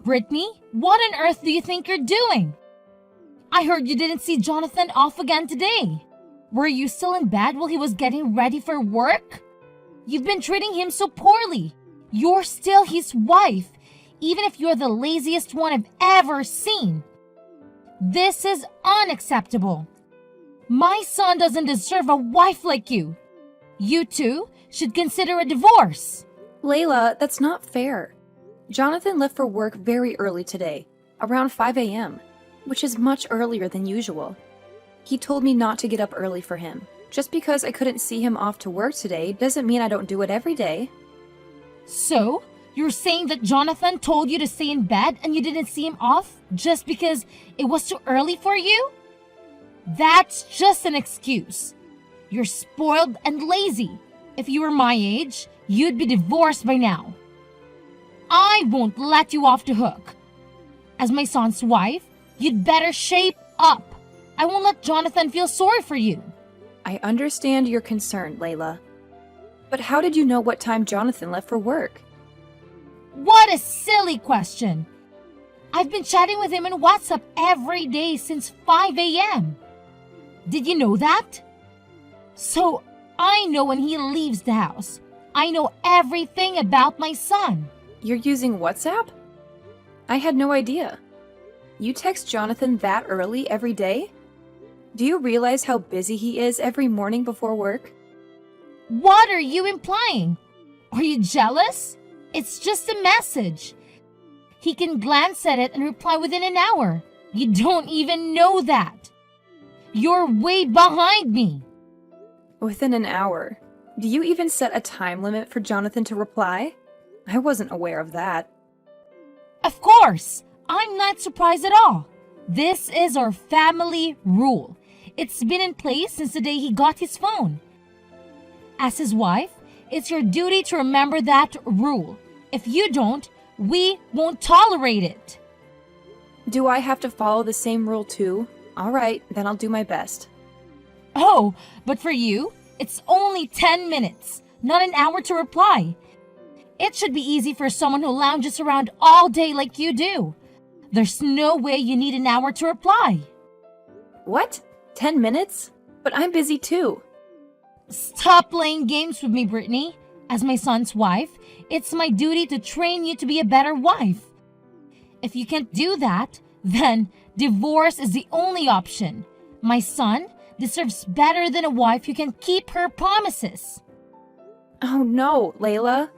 Brittany, what on earth do you think you're doing? I heard you didn't see Jonathan off again today. Were you still in bed while he was getting ready for work? You've been treating him so poorly. You're still his wife, even if you're the laziest one I've ever seen. This is unacceptable. My son doesn't deserve a wife like you. You two should consider a divorce. Layla, that's not fair. Jonathan left for work very early today, around 5 a.m., which is much earlier than usual. He told me not to get up early for him. Just because I couldn't see him off to work today doesn't mean I don't do it every day. So, you're saying that Jonathan told you to stay in bed and you didn't see him off just because it was too early for you? That's just an excuse. You're spoiled and lazy. If you were my age, you'd be divorced by now. I won't let you off the hook. As my son's wife, you'd better shape up. I won't let Jonathan feel sorry for you. I understand your concern, Layla. But how did you know what time Jonathan left for work? What a silly question. I've been chatting with him on WhatsApp every day since 5 a.m. Did you know that? So, I know when he leaves the house. I know everything about my son. You're using WhatsApp? I had no idea. You text Jonathan that early every day? Do you realize how busy he is every morning before work? What are you implying? Are you jealous? It's just a message. He can glance at it and reply within an hour. You don't even know that. You're way behind me. Within an hour? Do you even set a time limit for Jonathan to reply? I wasn't aware of that. Of course, I'm not surprised at all. This is our family rule. It's been in place since the day he got his phone. As his wife, it's your duty to remember that rule. If you don't, we won't tolerate it. Do I have to follow the same rule too? All right, then I'll do my best. Oh, but for you, it's only 10 minutes, not an hour to reply. It should be easy for someone who lounges around all day like you do. There's no way you need an hour to reply. What? 10 minutes? But I'm busy too. Stop playing games with me, Brittany. As my son's wife, it's my duty to train you to be a better wife. If you can't do that, then divorce is the only option. My son deserves better than a wife who can keep her promises. Oh no, Layla.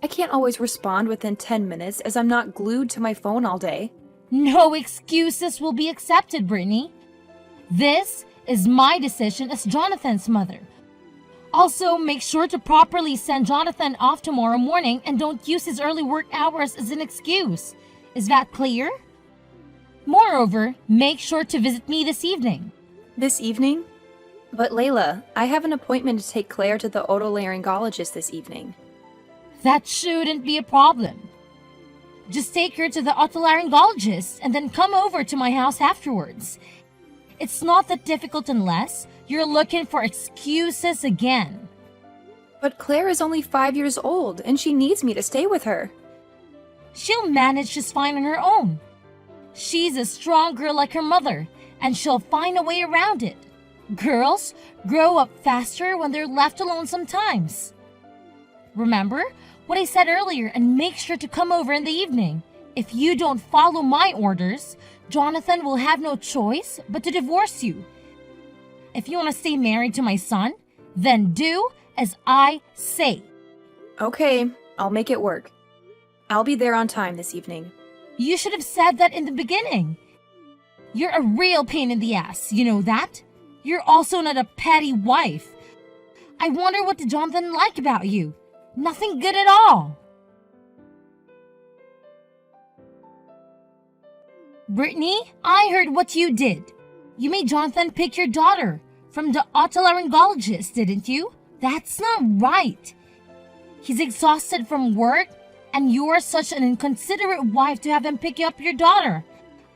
I can't always respond within 10 minutes as I'm not glued to my phone all day. No excuses will be accepted, Brittany. This is my decision as Jonathan's mother. Also, make sure to properly send Jonathan off tomorrow morning and don't use his early work hours as an excuse. Is that clear? Moreover, make sure to visit me this evening. This evening? But Layla, I have an appointment to take Claire to the otolaryngologist this evening. That shouldn't be a problem. Just take her to the otolaryngologist and then come over to my house afterwards. It's not that difficult unless you're looking for excuses again. But Claire is only 5 years old and she needs me to stay with her. She'll manage just fine on her own. She's a strong girl like her mother, and she'll find a way around it. Girls grow up faster when they're left alone sometimes. Remember what I said earlier and make sure to come over in the evening. If you don't follow my orders, Jonathan will have no choice but to divorce you. If you want to stay married to my son, then do as I say. Okay, I'll make it work. I'll be there on time this evening. You should have said that in the beginning. You're a real pain in the ass, you know that? You're also not a petty wife. I wonder what did Jonathan like about you? Nothing good at all. Brittany, I heard what you did. You made Jonathan pick your daughter from the otolaryngologist, didn't you? That's not right. He's exhausted from work, and you're such an inconsiderate wife to have him pick up your daughter.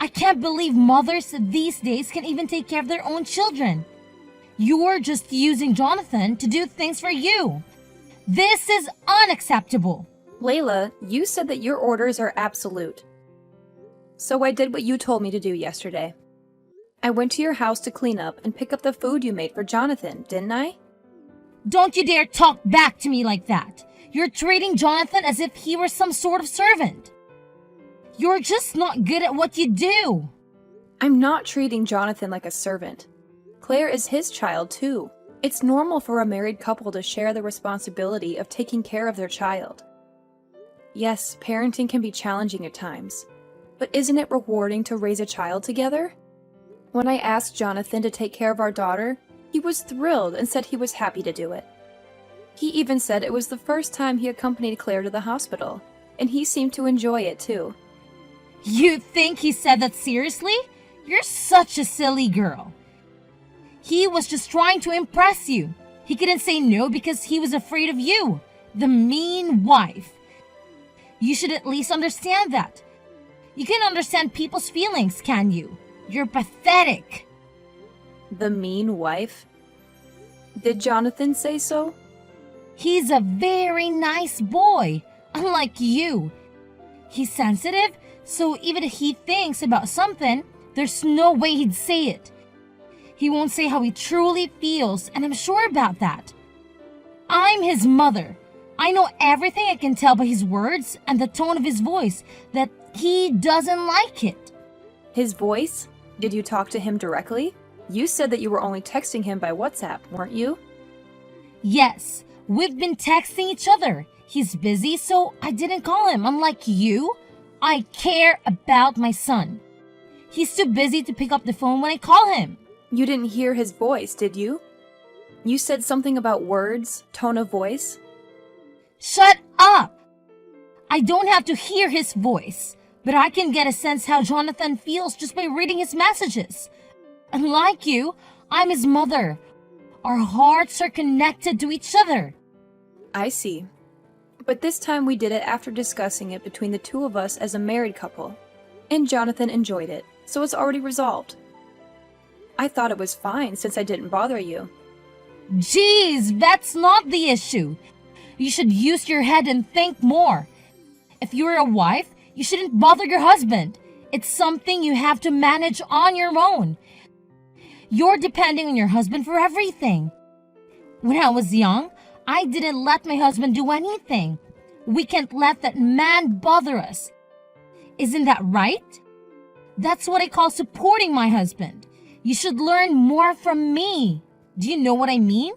I can't believe mothers these days can even take care of their own children. You're just using Jonathan to do things for you. This is unacceptable. Layla, you said that your orders are absolute. So I did what you told me to do yesterday. I went to your house to clean up and pick up the food you made for Jonathan, didn't I? Don't you dare talk back to me like that. You're treating Jonathan as if he were some sort of servant. You're just not good at what you do. I'm not treating Jonathan like a servant. Claire is his child, too. It's normal for a married couple to share the responsibility of taking care of their child. Yes, parenting can be challenging at times, but isn't it rewarding to raise a child together? When I asked Jonathan to take care of our daughter, he was thrilled and said he was happy to do it. He even said it was the first time he accompanied Claire to the hospital, and he seemed to enjoy it too. You think he said that seriously? You're such a silly girl. He was just trying to impress you. He couldn't say no because he was afraid of you, the mean wife. You should at least understand that. You can understand people's feelings, can you? You're pathetic. The mean wife? Did Jonathan say so? He's a very nice boy, unlike you. He's sensitive, so even if he thinks about something, there's no way he'd say it. He won't say how he truly feels, and I'm sure about that. I'm his mother. I know everything. I can tell by his words and the tone of his voice that he doesn't like it. His voice? Did you talk to him directly? You said that you were only texting him by WhatsApp, weren't you? Yes, we've been texting each other. He's busy, so I didn't call him. Unlike you, I care about my son. He's too busy to pick up the phone when I call him. You didn't hear his voice, did you? You said something about words, tone of voice? Shut up! I don't have to hear his voice, but I can get a sense how Jonathan feels just by reading his messages. Unlike you, I'm his mother. Our hearts are connected to each other. I see. But this time we did it after discussing it between the two of us as a married couple. And Jonathan enjoyed it, so it's already resolved. I thought it was fine since I didn't bother you. Jeez, that's not the issue. You should use your head and think more. If you're a wife, you shouldn't bother your husband. It's something you have to manage on your own. You're depending on your husband for everything. When I was young, I didn't let my husband do anything. We can't let that man bother us. Isn't that right? That's what I call supporting my husband. You should learn more from me. Do you know what I mean?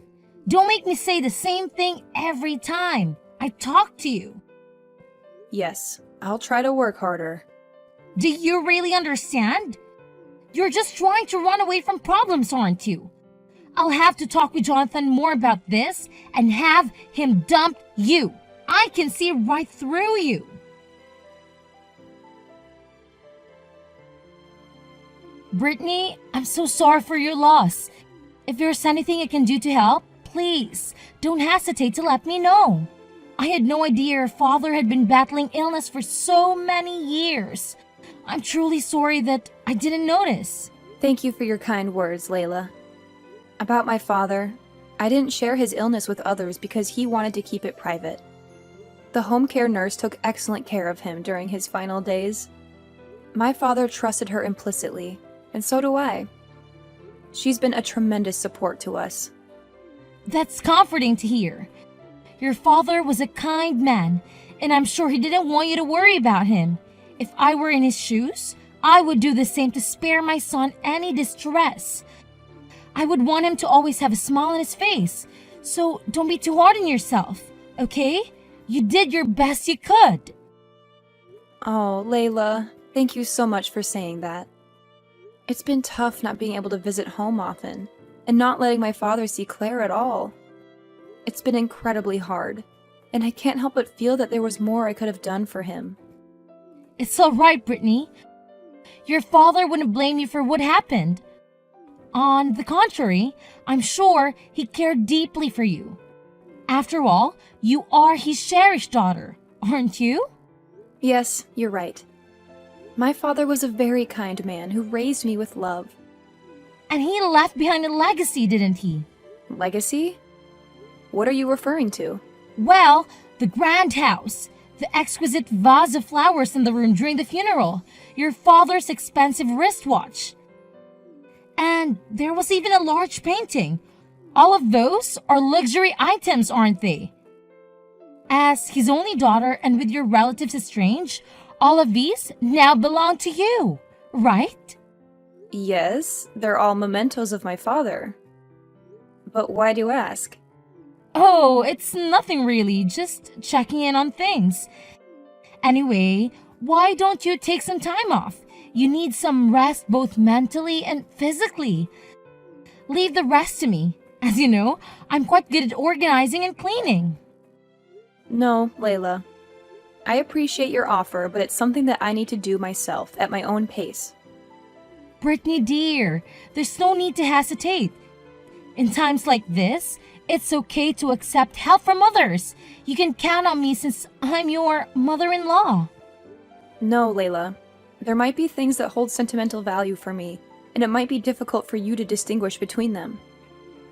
Don't make me say the same thing every time I talk to you. Yes, I'll try to work harder. Do you really understand? You're just trying to run away from problems, aren't you? I'll have to talk with Jonathan more about this and have him dump you. I can see right through you. Brittany, I'm so sorry for your loss. If there's anything I can do to help, please don't hesitate to let me know. I had no idea your father had been battling illness for so many years. I'm truly sorry that I didn't notice. Thank you for your kind words, Layla. About my father, I didn't share his illness with others because he wanted to keep it private. The home care nurse took excellent care of him during his final days. My father trusted her implicitly, and so do I. She's been a tremendous support to us. That's comforting to hear. Your father was a kind man, and I'm sure he didn't want you to worry about him. If I were in his shoes, I would do the same to spare my son any distress. I would want him to always have a smile on his face, so don't be too hard on yourself, okay? You did your best you could. Oh, Layla, thank you so much for saying that. It's been tough not being able to visit home often, and not letting my father see Claire at all. It's been incredibly hard, and I can't help but feel that there was more I could have done for him. It's all right, Brittany. Your father wouldn't blame you for what happened. On the contrary, I'm sure he cared deeply for you. After all, you are his cherished daughter, aren't you? Yes, you're right. My father was a very kind man who raised me with love. And he left behind a legacy, didn't he? Legacy? What are you referring to? Well, the grand house, the exquisite vase of flowers in the room during the funeral, your father's expensive wristwatch. And there was even a large painting. All of those are luxury items, aren't they? As his only daughter and with your relatives estranged, all of these now belong to you, right? Yes, they're all mementos of my father. But why do you ask? Oh, it's nothing really, just checking in on things. Anyway, why don't you take some time off? You need some rest both mentally and physically. Leave the rest to me. As you know, I'm quite good at organizing and cleaning. No, Layla. I appreciate your offer, but it's something that I need to do myself at my own pace. Brittany dear, there's no need to hesitate. In times like this, it's okay to accept help from others. You can count on me since I'm your mother-in-law. No, Layla. There might be things that hold sentimental value for me, and it might be difficult for you to distinguish between them.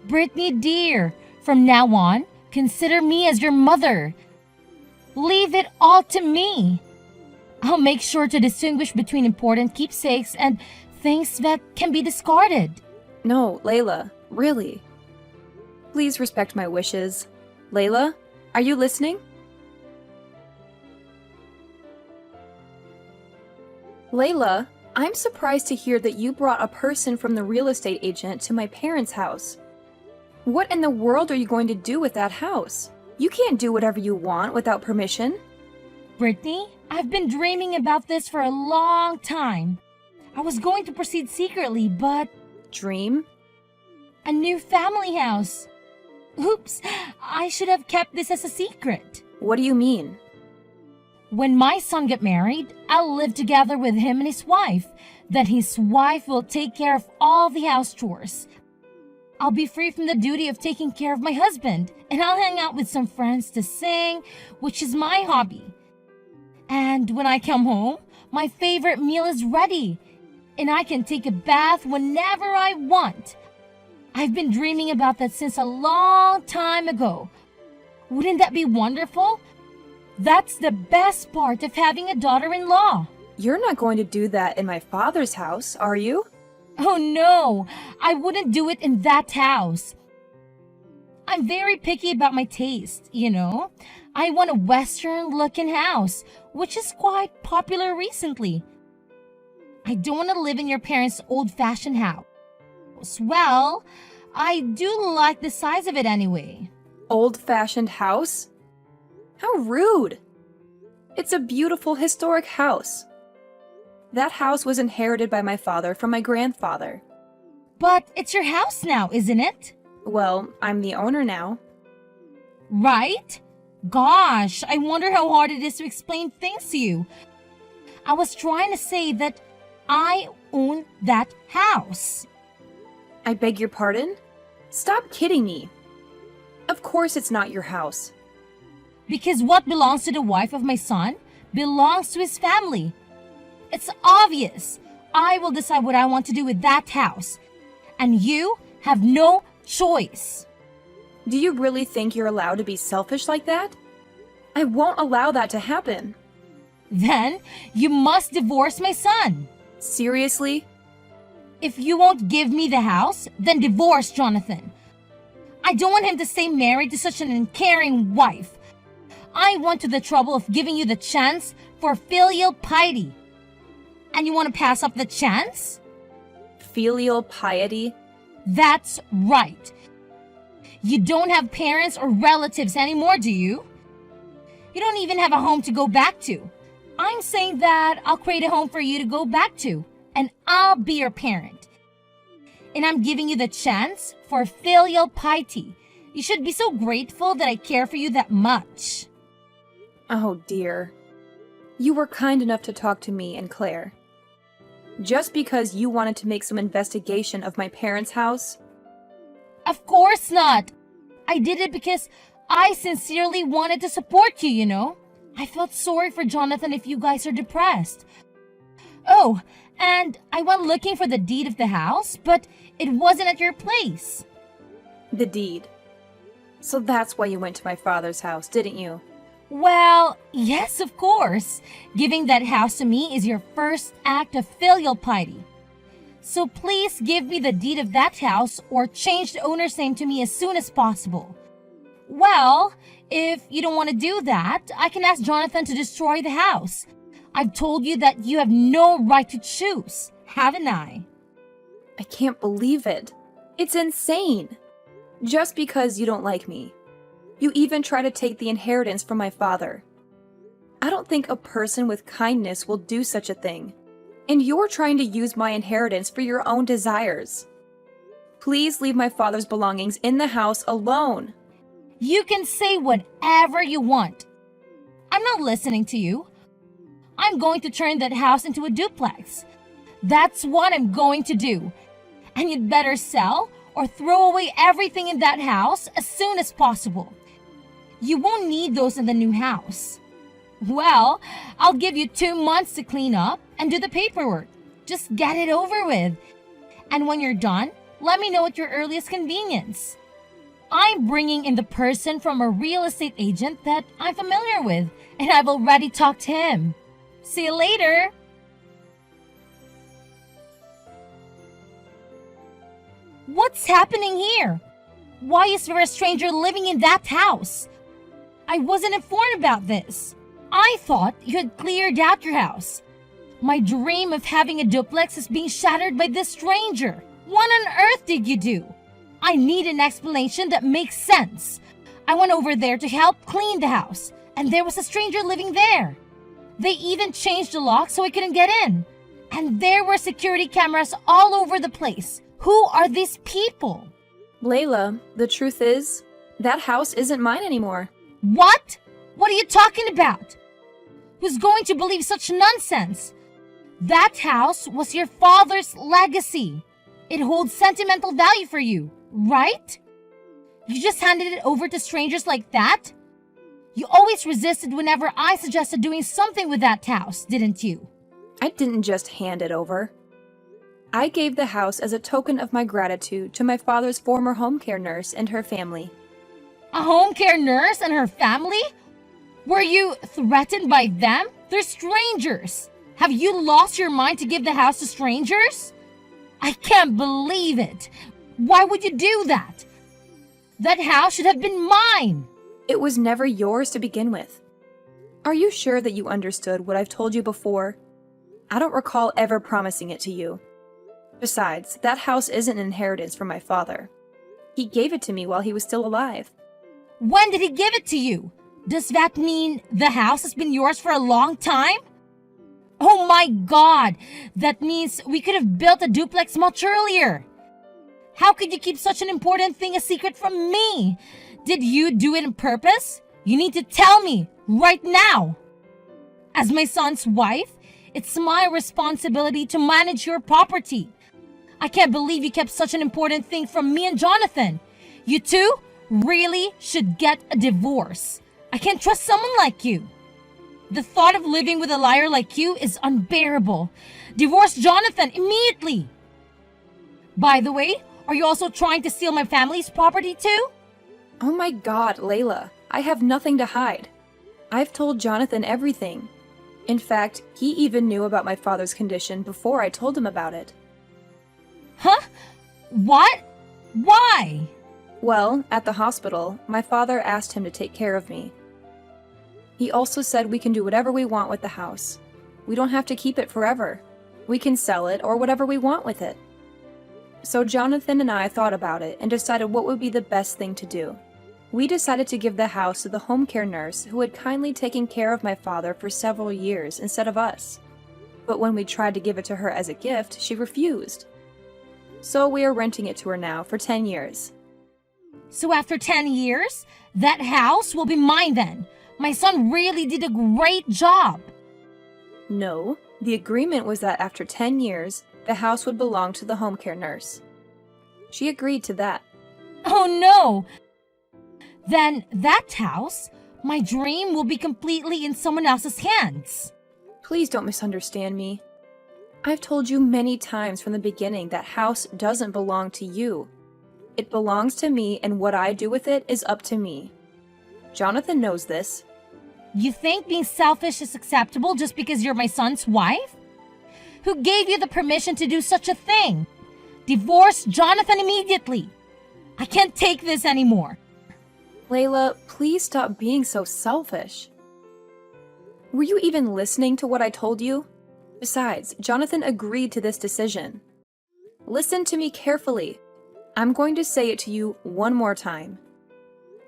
Brittany dear, from now on, consider me as your mother. Leave it all to me. I'll make sure to distinguish between important keepsakes and things that can be discarded. No, Layla, really. Please respect my wishes. Layla, are you listening? Layla, I'm surprised to hear that you brought a person from the real estate agent to my parents' house. What in the world are you going to do with that house? You can't do whatever you want without permission. Brittany, I've been dreaming about this for a long time. I was going to proceed secretly, but Dream? a new family house. Oops, I should have kept this as a secret. What do you mean? When my son gets married, I'll live together with him and his wife. Then his wife will take care of all the house chores. I'll be free from the duty of taking care of my husband, and I'll hang out with some friends to sing, which is my hobby. And when I come home, my favorite meal is ready, and I can take a bath whenever I want. I've been dreaming about that since a long time ago. Wouldn't that be wonderful? That's the best part of having a daughter-in-law. You're not going to do that in my father's house, are you? Oh no, I wouldn't do it in that house. I'm very picky about my taste, you know. I want a Western-looking house, which is quite popular recently. I don't want to live in your parents' old-fashioned house. Well, I do like the size of it anyway. Old-fashioned house? How rude! It's a beautiful historic house. That house was inherited by my father from my grandfather. But it's your house now, isn't it? Well, I'm the owner now. Right? Gosh, I wonder how hard it is to explain things to you. I was trying to say that I own that house. I beg your pardon? Stop kidding me. Of course it's not your house. Because what belongs to the wife of my son belongs to his family. It's obvious. I will decide what I want to do with that house. And you have no choice. Do you really think you're allowed to be selfish like that? I won't allow that to happen. Then you must divorce my son. Seriously? If you won't give me the house, then divorce Jonathan. I don't want him to stay married to such an uncaring wife. I went to the trouble of giving you the chance for filial piety. And you want to pass up the chance? Filial piety? That's right. You don't have parents or relatives anymore, do you? You don't even have a home to go back to. I'm saying that I'll create a home for you to go back to, and I'll be your parent. And I'm giving you the chance for filial piety. You should be so grateful that I care for you that much. Oh dear. You were kind enough to talk to me and Claire. Just because you wanted to make some investigation of my parents' house? Of course not. I did it because I sincerely wanted to support you, you know. I felt sorry for Jonathan if you guys are depressed. Oh, and I went looking for the deed of the house, but it wasn't at your place. The deed. So that's why you went to my father's house, didn't you? Well, yes, of course. Giving that house to me is your first act of filial piety. So please give me the deed of that house or change the owner's name to me as soon as possible. Well, if you don't want to do that, I can ask Jonathan to destroy the house. I've told you that you have no right to choose, haven't I? I can't believe it. It's insane. Just because you don't like me. You even try to take the inheritance from my father. I don't think a person with kindness will do such a thing. And you're trying to use my inheritance for your own desires. Please leave my father's belongings in the house alone. You can say whatever you want. I'm not listening to you. I'm going to turn that house into a duplex. That's what I'm going to do. And you'd better sell or throw away everything in that house as soon as possible. You won't need those in the new house. Well, I'll give you 2 months to clean up and do the paperwork. Just get it over with. And when you're done, let me know at your earliest convenience. I'm bringing in the person from a real estate agent that I'm familiar with, and I've already talked to him. See you later. What's happening here? Why is there a stranger living in that house? I wasn't informed about this. I thought you had cleared out your house. My dream of having a duplex is being shattered by this stranger. What on earth did you do? I need an explanation that makes sense. I went over there to help clean the house, and there was a stranger living there. They even changed the lock so I couldn't get in. And there were security cameras all over the place. Who are these people? Layla, the truth is, that house isn't mine anymore. What? What are you talking about? Who's going to believe such nonsense? That house was your father's legacy. It holds sentimental value for you, right? You just handed it over to strangers like that? You always resisted whenever I suggested doing something with that house, didn't you? I didn't just hand it over. I gave the house as a token of my gratitude to my father's former home care nurse and her family. A home care nurse and her family? Were you threatened by them? They're strangers. Have you lost your mind to give the house to strangers? I can't believe it. Why would you do that? That house should have been mine. It was never yours to begin with. Are you sure that you understood what I've told you before? I don't recall ever promising it to you. Besides, that house isn't an inheritance from my father. He gave it to me while he was still alive. When did he give it to you? Does that mean the house has been yours for a long time? Oh my God! That means we could have built a duplex much earlier. How could you keep such an important thing a secret from me? Did you do it on purpose? You need to tell me right now. As my son's wife, it's my responsibility to manage your property. I can't believe you kept such an important thing from me and Jonathan. You two really should get a divorce. I can't trust someone like you. The thought of living with a liar like you is unbearable. Divorce Jonathan immediately. By the way, are you also trying to steal my family's property too? Oh my God, Layla, I have nothing to hide. I've told Jonathan everything. In fact, he even knew about my father's condition before I told him about it. Huh? What? Why? Well, at the hospital, my father asked him to take care of me. He also said we can do whatever we want with the house. We don't have to keep it forever. We can sell it or whatever we want with it. So Jonathan and I thought about it and decided what would be the best thing to do. We decided to give the house to the home care nurse who had kindly taken care of my father for several years instead of us. But when we tried to give it to her as a gift, she refused. So we are renting it to her now for 10 years. So after 10 years, that house will be mine then. My son really did a great job. No, the agreement was that after 10 years, the house would belong to the home care nurse. She agreed to that. Oh no! Then that house, my dream, will be completely in someone else's hands. Please don't misunderstand me. I've told you many times from the beginning that house doesn't belong to you. It belongs to me, and what I do with it is up to me. Jonathan knows this. You think being selfish is acceptable just because you're my son's wife? Who gave you the permission to do such a thing? Divorce Jonathan immediately. I can't take this anymore. Layla, please stop being so selfish. Were you even listening to what I told you? Besides, Jonathan agreed to this decision. Listen to me carefully. I'm going to say it to you one more time.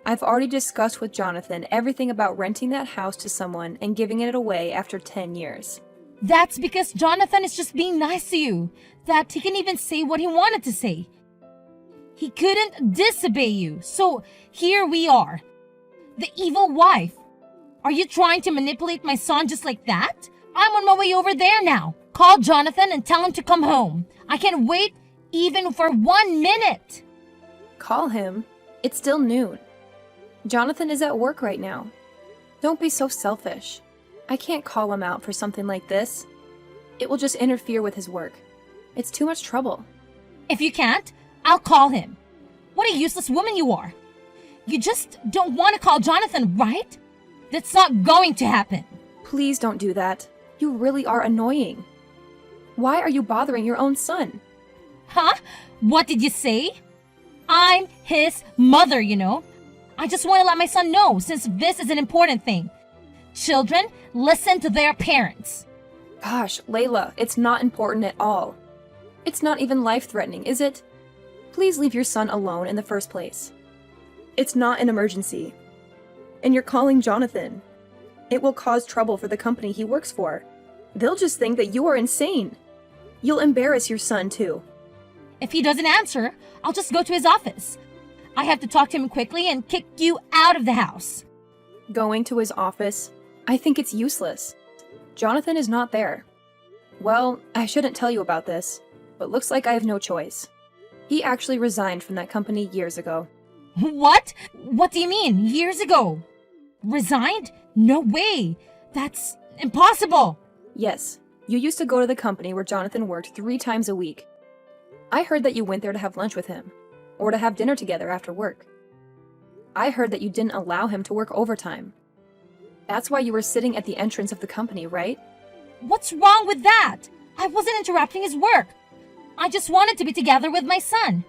I've already discussed with Jonathan everything about renting that house to someone and giving it away after 10 years. That's because Jonathan is just being nice to you, that he can even say what he wanted to say. He couldn't disobey you, so here we are. The evil wife. Are you trying to manipulate my son just like that? I'm on my way over there now. Call Jonathan and tell him to come home. I can't wait even for 1 minute. Call him. It's still noon. Jonathan is at work right now. Don't be so selfish. I can't call him out for something like this. It will just interfere with his work. It's too much trouble. If you can't, I'll call him. What a useless woman you are. You just don't want to call Jonathan, right? That's not going to happen. Please don't do that. You really are annoying. Why are you bothering your own son? Huh? What did you say? I'm his mother, you know. I just want to let my son know since this is an important thing. Children, listen to their parents. Gosh, Layla, it's not important at all. It's not even life-threatening, is it? Please leave your son alone in the first place. It's not an emergency. And you're calling Jonathan. It will cause trouble for the company he works for. They'll just think that you are insane. You'll embarrass your son, too. If he doesn't answer, I'll just go to his office. I have to talk to him quickly and kick you out of the house. Going to his office? I think it's useless. Jonathan is not there. Well, I shouldn't tell you about this, but looks like I have no choice. He actually resigned from that company years ago. What? What do you mean, years ago? Resigned? No way. That's impossible. Yes, you used to go to the company where Jonathan worked 3 times a week. I heard that you went there to have lunch with him, or to have dinner together after work. I heard that you didn't allow him to work overtime. That's why you were sitting at the entrance of the company, right? What's wrong with that? I wasn't interrupting his work. I just wanted to be together with my son.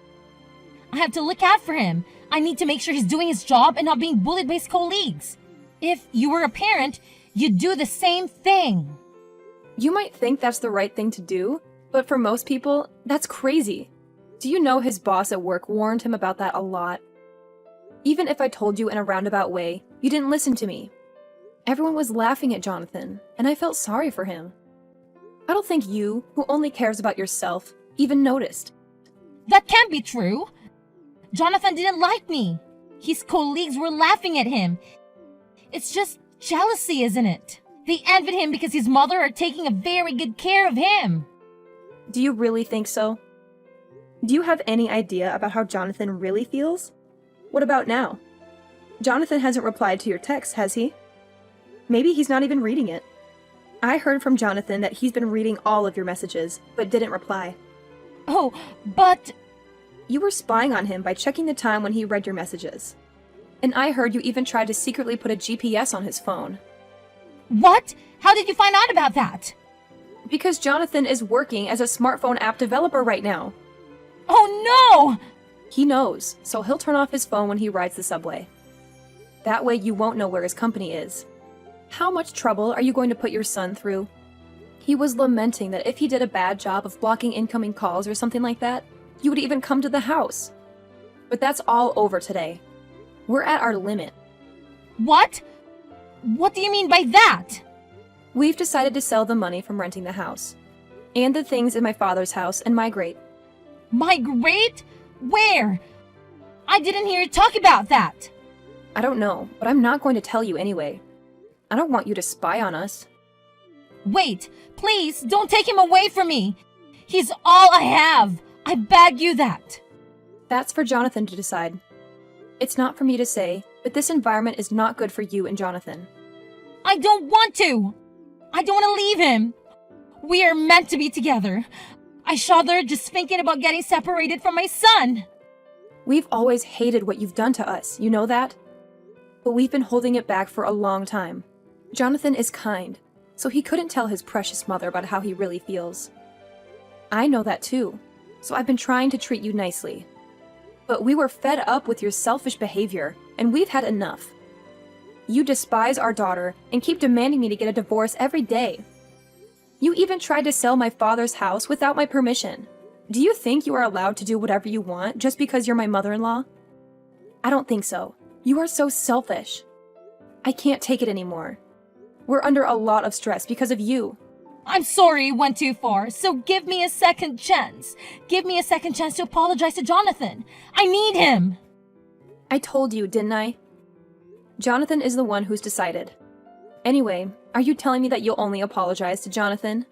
I have to look out for him. I need to make sure he's doing his job and not being bullied by his colleagues. If you were a parent, you'd do the same thing. You might think that's the right thing to do, but for most people, that's crazy. Do you know his boss at work warned him about that a lot? Even if I told you in a roundabout way, you didn't listen to me. Everyone was laughing at Jonathan, and I felt sorry for him. I don't think you, who only cares about yourself, even noticed. That can't be true. Jonathan didn't like me. His colleagues were laughing at him. It's just jealousy, isn't it? They envied him because his mother are taking a very good care of him. Do you really think so? Do you have any idea about how Jonathan really feels? What about now? Jonathan hasn't replied to your text, has he? Maybe he's not even reading it. I heard from Jonathan that he's been reading all of your messages, but didn't reply. Oh, but... You were spying on him by checking the time when he read your messages. And I heard you even tried to secretly put a GPS on his phone. What? How did you find out about that? Because Jonathan is working as a smartphone app developer right now. Oh no! He knows, so he'll turn off his phone when he rides the subway. That way you won't know where his company is. How much trouble are you going to put your son through? He was lamenting that if he did a bad job of blocking incoming calls or something like that, you would even come to the house. But that's all over today. We're at our limit. What? What do you mean by that? We've decided to sell the money from renting the house. And the things in my father's house and migrate. Migrate? Where? I didn't hear you talk about that. I don't know, but I'm not going to tell you anyway. I don't want you to spy on us. Wait, please, don't take him away from me. He's all I have. I beg you that. That's for Jonathan to decide. It's not for me to say, but this environment is not good for you and Jonathan. I don't want to. I don't want to leave him. We are meant to be together. I shudder just thinking about getting separated from my son. We've always hated what you've done to us, you know that? But we've been holding it back for a long time. Jonathan is kind, so he couldn't tell his precious mother about how he really feels. I know that too, so I've been trying to treat you nicely. But we were fed up with your selfish behavior, and we've had enough. You despise our daughter and keep demanding me to get a divorce every day. You even tried to sell my father's house without my permission. Do you think you are allowed to do whatever you want just because you're my mother-in-law? I don't think so. You are so selfish. I can't take it anymore. We're under a lot of stress because of you. I'm sorry it went too far, so give me a second chance. Give me a second chance to apologize to Jonathan. I need him. I told you, didn't I? Jonathan is the one who's decided. Anyway, are you telling me that you'll only apologize to Jonathan?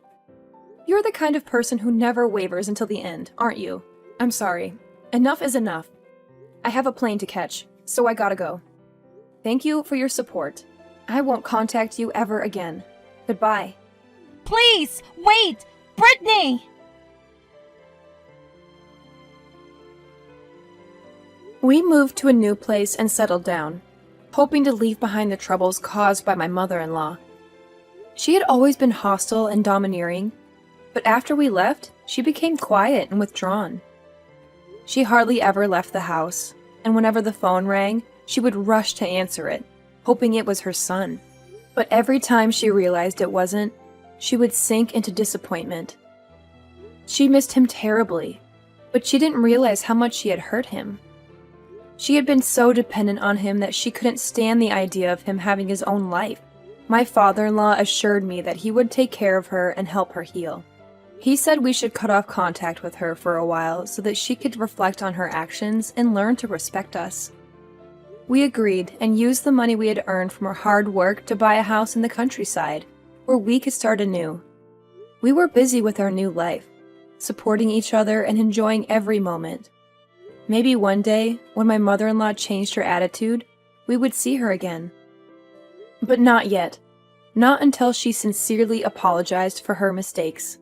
You're the kind of person who never wavers until the end, aren't you? I'm sorry. Enough is enough. I have a plane to catch, so I gotta go. Thank you for your support. I won't contact you ever again. Goodbye. Please, wait! Brittany! We moved to a new place and settled down, hoping to leave behind the troubles caused by my mother-in-law. She had always been hostile and domineering, but after we left, she became quiet and withdrawn. She hardly ever left the house, and whenever the phone rang, she would rush to answer it, hoping it was her son. But every time she realized it wasn't, she would sink into disappointment. She missed him terribly, but she didn't realize how much she had hurt him. She had been so dependent on him that she couldn't stand the idea of him having his own life. My father-in-law assured me that he would take care of her and help her heal. He said we should cut off contact with her for a while so that she could reflect on her actions and learn to respect us. We agreed and used the money we had earned from our hard work to buy a house in the countryside, where we could start anew. We were busy with our new life, supporting each other and enjoying every moment. Maybe one day, when my mother-in-law changed her attitude, we would see her again. But not yet. Not until she sincerely apologized for her mistakes.